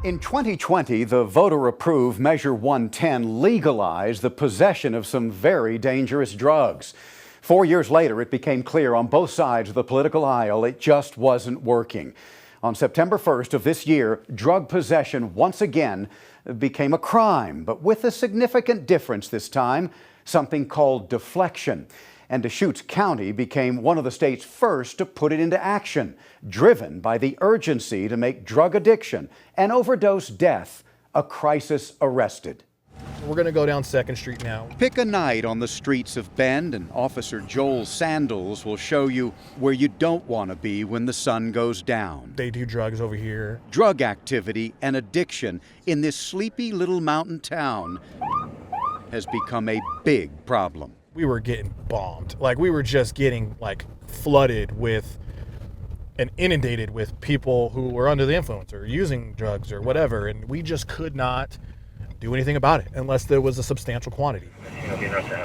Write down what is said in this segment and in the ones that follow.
In 2020, the voter-approved Measure 110 legalized the possession of some very dangerous drugs. 4 years later, it became clear on both sides of the political aisle it just wasn't working. On September 1st of this year, drug possession once again became a crime, but with a significant difference this time, something called deflection. And Deschutes County became one of the state's first to put it into action, driven by the urgency to make drug addiction and overdose death a crisis arrested. We're going to go down 2nd Street now. Pick a night on the streets of Bend, and Officer Joel Sandals will show you where you don't want to be when the sun goes down. They do drugs over here. Drug activity and addiction in this sleepy little mountain town has become a big problem. We were getting bombed. We were just getting flooded with and inundated with people who were under the influence or using drugs or whatever, and we just could not do anything about it unless there was a substantial quantity.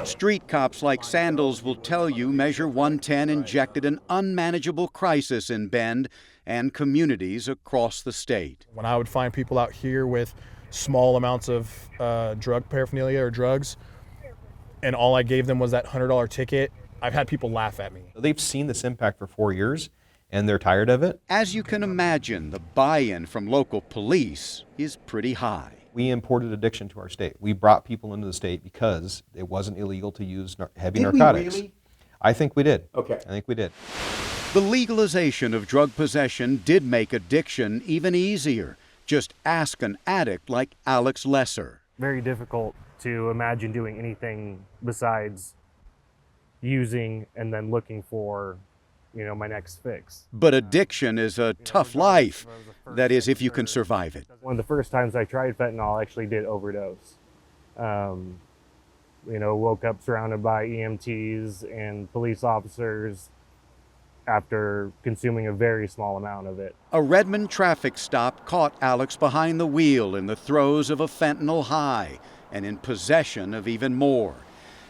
Street cops like Sandals will tell you Measure 110 injected an unmanageable crisis in Bend and communities across the state. When I would find people out here with small amounts of drug paraphernalia or drugs, and all I gave them was that $100 ticket, I've had people laugh at me. They've seen this impact for 4 years, and they're tired of it. As you can imagine, the buy-in from local police is pretty high. We imported addiction to our state. We brought people into the state because it wasn't illegal to use heavy narcotics. We really? I think we did. Okay. I think we did. The legalization of drug possession did make addiction even easier. Just ask an addict like Alex Lesser. Very difficult to imagine doing anything besides using and then looking for, my next fix. But addiction is a tough life. That is, if you can survive it. One of the first times I tried fentanyl, I actually did overdose. Woke up surrounded by EMTs and police officers after consuming a very small amount of it. A Redmond traffic stop caught Alex behind the wheel in the throes of a fentanyl high and in possession of even more.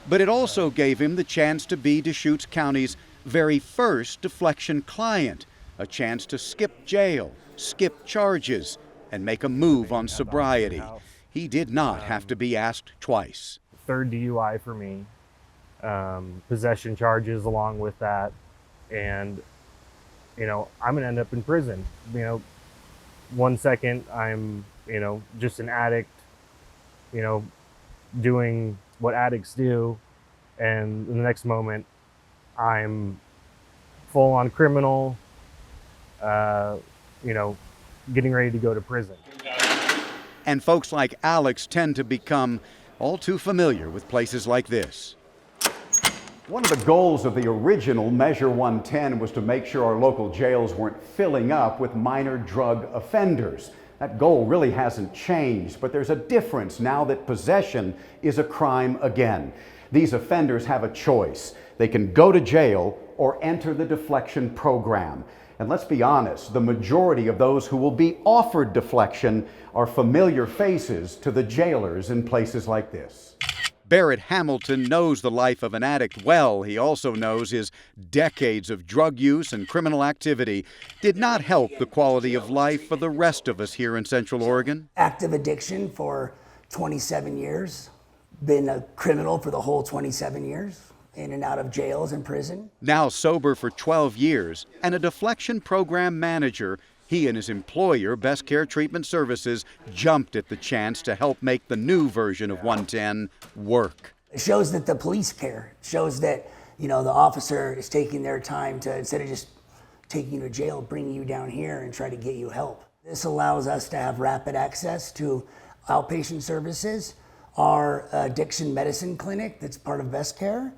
But it also gave him the chance to be Deschutes County's very first deflection client, a chance to skip jail, skip charges, and make a move on sobriety. He did not have to be asked twice. Third DUI for me, possession charges along with that, and I'm gonna end up in prison. 1 second I'm just an addict, doing what addicts do, and in the next moment I'm full-on criminal, getting ready to go to prison. And folks like Alex tend to become all too familiar with places like this. One of the goals of the original Measure 110 was to make sure our local jails weren't filling up with minor drug offenders. That goal really hasn't changed, but there's a difference now that possession is a crime again. These offenders have a choice. They can go to jail or enter the deflection program. And let's be honest, the majority of those who will be offered deflection are familiar faces to the jailers in places like this. Barrett Hamilton knows the life of an addict well. He also knows his decades of drug use and criminal activity did not help the quality of life for the rest of us here in Central Oregon. Active addiction for 27 years. Been a criminal for the whole 27 years. In and out of jails and prison. Now sober for 12 years and a deflection program manager, he and his employer, Best Care Treatment Services, jumped at the chance to help make the new version of 110 work. It shows that the police care. It shows that, the officer is taking their time to, instead of just taking you to jail, bring you down here and try to get you help. This allows us to have rapid access to outpatient services, our addiction medicine clinic that's part of Best Care,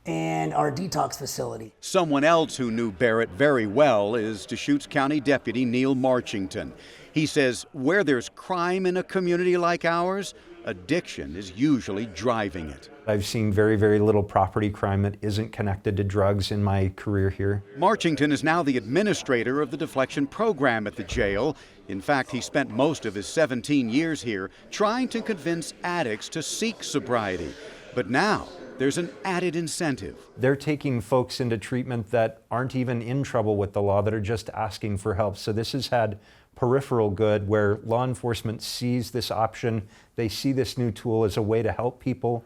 and our detox facility. Someone else who knew Barrett very well is Deschutes County Deputy Neil Marchington. He says where there's crime in a community like ours, addiction is usually driving it. I've seen very, very little property crime that isn't connected to drugs in my career here. Marchington is now the administrator of the deflection program at the jail. In fact, he spent most of his 17 years here trying to convince addicts to seek sobriety. But now, there's an added incentive. They're taking folks into treatment that aren't even in trouble with the law, that are just asking for help. So this has had peripheral good where law enforcement sees this option, they see this new tool as a way to help people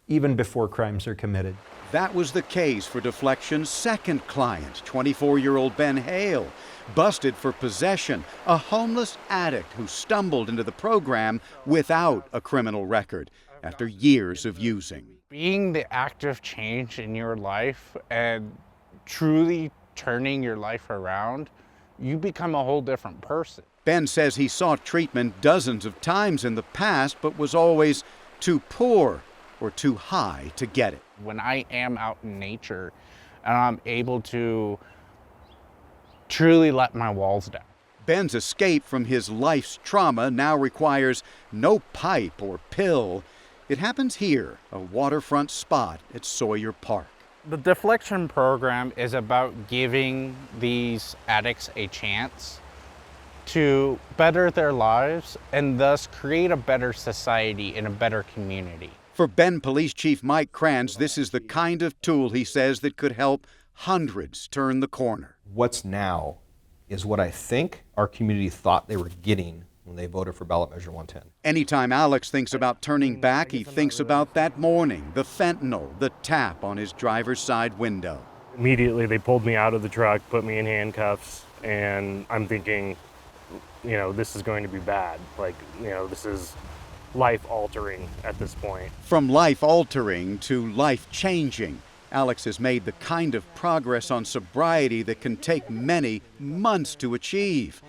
even before crimes are committed. That was the case for Deflection's second client, 24-year-old Ben Hale, busted for possession, a homeless addict who stumbled into the program without a criminal record after years of using. Being the active change in your life and truly turning your life around, you become a whole different person. Ben says he sought treatment dozens of times in the past, but was always too poor or too high to get it. When I am out in nature and I'm able to truly let my walls down. Ben's escape from his life's trauma now requires no pipe or pill. It happens here, a waterfront spot at Sawyer Park. The Deflection program is about giving these addicts a chance to better their lives and thus create a better society and a better community. For Ben Police Chief Mike Kranz, this is the kind of tool, he says, that could help hundreds turn the corner. What's now is what I think our community thought they were getting when they voted for ballot measure 110. Anytime Alex thinks about turning back, he thinks about that morning, the fentanyl, the tap on his driver's side window. Immediately they pulled me out of the truck, put me in handcuffs, and I'm thinking, you know, this is going to be bad. Like, you know, this is life-altering at this point. From life-altering to life-changing, Alex has made the kind of progress on sobriety that can take many months to achieve.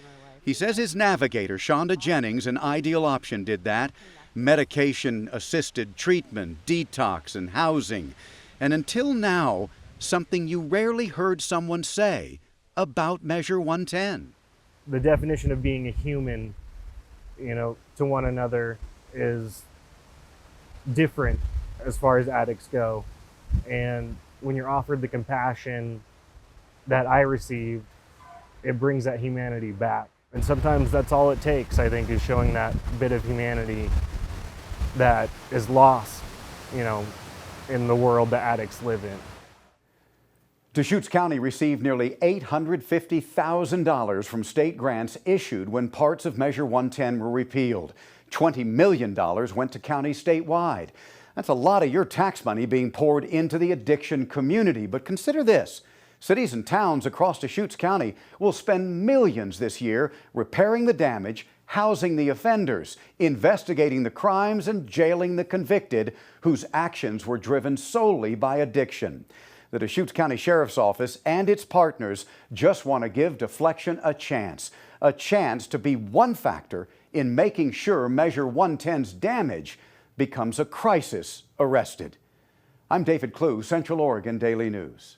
He says his navigator, Shonda Jennings, an ideal option, did that. Medication-assisted treatment, detox, and housing. And until now, something you rarely heard someone say about Measure 110. The definition of being a human, you know, to one another is different as far as addicts go. And when you're offered the compassion that I received, it brings that humanity back. And sometimes that's all it takes, I think, is showing that bit of humanity that is lost, you know, in the world that addicts live in. Deschutes County received nearly $850,000 from state grants issued when parts of Measure 110 were repealed. $20 million went to counties statewide. That's a lot of your tax money being poured into the addiction community. But consider this. Cities and towns across Deschutes County will spend millions this year repairing the damage, housing the offenders, investigating the crimes, and jailing the convicted whose actions were driven solely by addiction. The Deschutes County Sheriff's Office and its partners just want to give Deflection a chance to be one factor in making sure Measure 110's damage becomes a crisis arrested. I'm David Clue, Central Oregon Daily News.